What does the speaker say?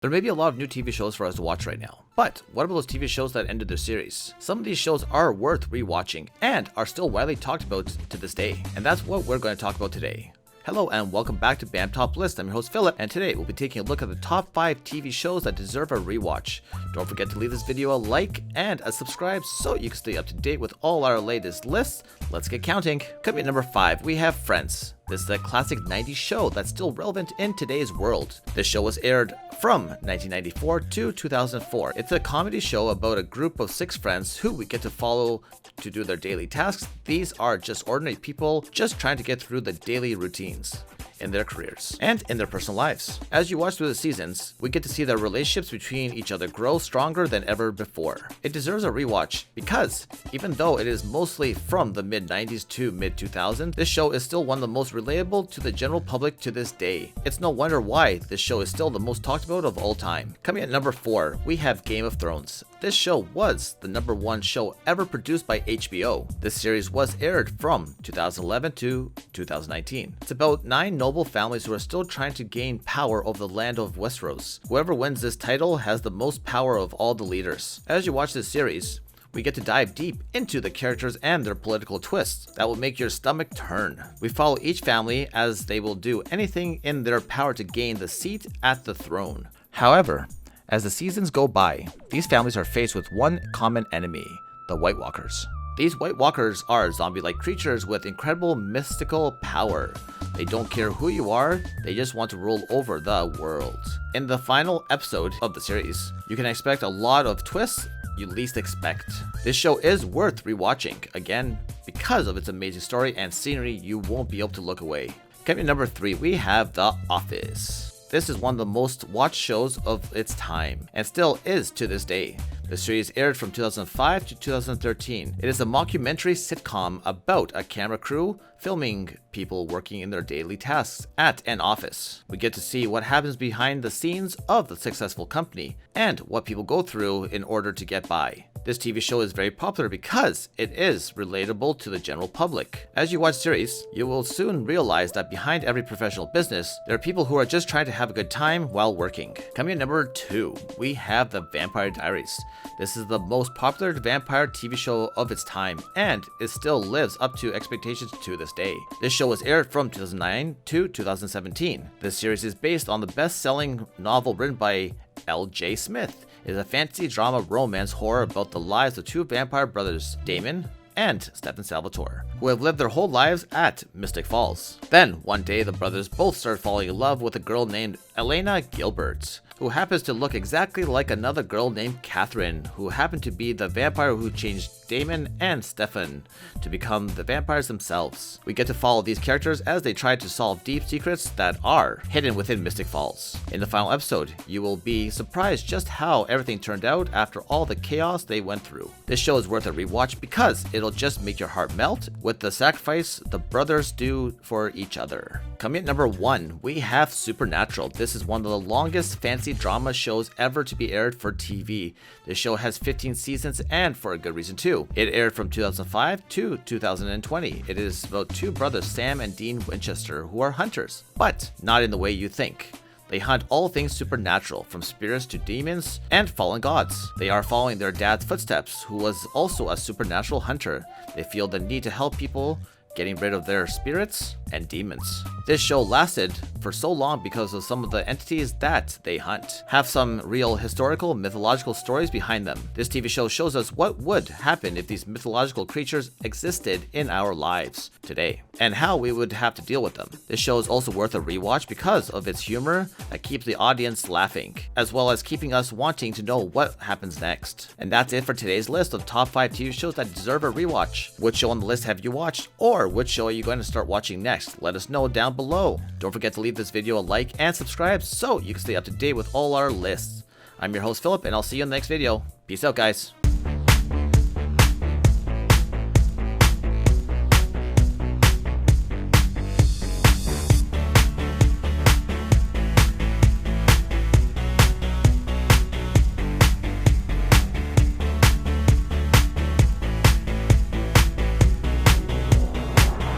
There may be a lot of new TV shows for us to watch right now, but what about those TV shows that ended their series? Some of these shows are worth rewatching and are still widely talked about to this day, and that's what we're going to talk about today. Hello and welcome back to BAM Top List. I'm your host Philip, and today we'll be taking a look at the top 5 TV shows that deserve a rewatch. Don't forget to leave this video a like and a subscribe so you can stay up to date with all our latest lists. Let's get counting. Coming at number 5, we have Friends. This is a classic 90s show that's still relevant in today's world. This show was aired from 1994 to 2004. It's a comedy show about a group of 6 friends who we get to follow to do their daily tasks. These are just ordinary people just trying to get through the daily routines in their careers and in their personal lives. As you watch through the seasons, we get to see their relationships between each other grow stronger than ever before. It deserves a rewatch because even though it is mostly from the mid-90s to mid-2000s, this show is still one of the most relatable to the general public to this day. It's no wonder why this show is still the most talked about of all time. Coming at number 4, we have Game of Thrones. This show was the #1 show ever produced by HBO. This series was aired from 2011 to 2019. It's about 9 noble families who are still trying to gain power over the land of Westeros. Whoever wins this title has the most power of all the leaders. As you watch this series, we get to dive deep into the characters and their political twists that will make your stomach turn. We follow each family as they will do anything in their power to gain the seat at the throne. However, as the seasons go by, these families are faced with one common enemy, the White Walkers. These White Walkers are zombie-like creatures with incredible mystical power. They don't care who you are, they just want to rule over the world. In the final episode of the series, you can expect a lot of twists you least expect. This show is worth rewatching, again, because of its amazing story and scenery. You won't be able to look away. Coming at number 3, we have The Office. This is one of the most watched shows of its time, and still is to this day. The series aired from 2005 to 2013. It is a mockumentary sitcom about a camera crew filming people working in their daily tasks at an office. We get to see what happens behind the scenes of the successful company and what people go through in order to get by. This TV show is very popular because it is relatable to the general public. As you watch the series, you will soon realize that behind every professional business, there are people who are just trying to have a good time while working. Coming at number 2, we have The Vampire Diaries. This is the most popular vampire TV show of its time, and it still lives up to expectations to this day. This show was aired from 2009 to 2017. This series is based on the best-selling novel written by L.J. Smith. It is a fantasy drama romance horror about the lives of 2 vampire brothers, Damon and Stephen Salvatore, who have lived their whole lives at Mystic Falls. Then, one day, the brothers both start falling in love with a girl named Elena Gilbert, who happens to look exactly like another girl named Catherine, who happened to be the vampire who changed Damon and Stefan to become the vampires themselves. We get to follow these characters as they try to solve deep secrets that are hidden within Mystic Falls. In the final episode, you will be surprised just how everything turned out after all the chaos they went through. This show is worth a rewatch because it'll just make your heart melt with the sacrifice the brothers do for each other. Coming at number 1, we have Supernatural. This is one of the longest fantasy drama shows ever to be aired for TV. This show has 15 seasons, and for a good reason too. It aired from 2005 to 2020. It is about 2 brothers, Sam and Dean Winchester, who are hunters, but not in the way you think. They hunt all things supernatural, from spirits to demons and fallen gods. They are following their dad's footsteps, who was also a supernatural hunter. They feel the need to help people, getting rid of their spirits and demons. This show lasted for so long because of some of the entities that they hunt have some real historical, mythological stories behind them. This TV show shows us what would happen if these mythological creatures existed in our lives today, and how we would have to deal with them. This show is also worth a rewatch because of its humor that keeps the audience laughing, as well as keeping us wanting to know what happens next. And that's it for today's list of top 5 TV shows that deserve a rewatch. Which show on the list have you watched, or which show are you going to start watching next? Let us know down below. Don't forget to leave this video a like and subscribe so you can stay up to date with all our lists. I'm your host Philip, and I'll see you in the next video. Peace out, guys.